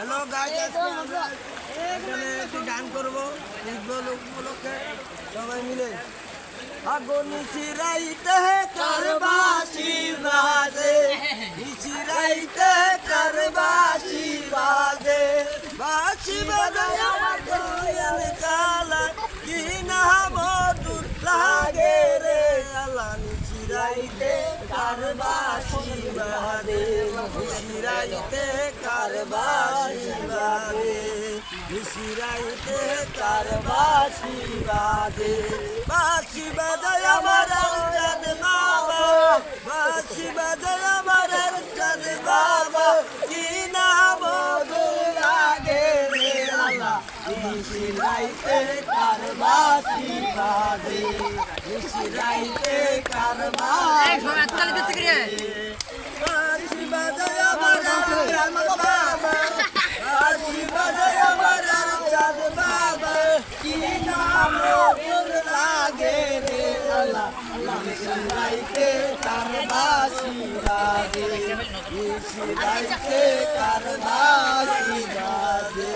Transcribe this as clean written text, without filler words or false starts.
Hello guys, আজকে আমরা এখানে একটু গান করবো ঈদ উপলক্ষে সবাই মিলে। আগুন নিচিরাইতে কারবাসি বাজে, নিচিরাইতে কারবাসি বাজে, বাসি বাজায় আমার দয়াল কালা, কি না মধুর লাগে রে আল্লাহ। নিচিরাইতে কারবাসি বাজে, নিচিরাইতে কারবাসি বাজে, নিচিরাইতে কারবাসি বাজে, বাঁশি বাজায় আমার চাঁদ বাবা, বাঁশি বাজায় আমার চাঁদ বাবা, কি না মধুর লাগে রে আল্লাহ। নিচিরাইতে কারবাসি বাজে, নিচিরাইতে কারবাসি বাজে, বাঁশি বাজায় আমার চাঁদ বাবা, বাঁশি বাজায় আমার চাঁদ বাবা, কি না মধুর লাগে রে আল্লাহ। নিচিরাইতে কারবাসি বাজে, নিচিরাইতে কারবাসি বাজে।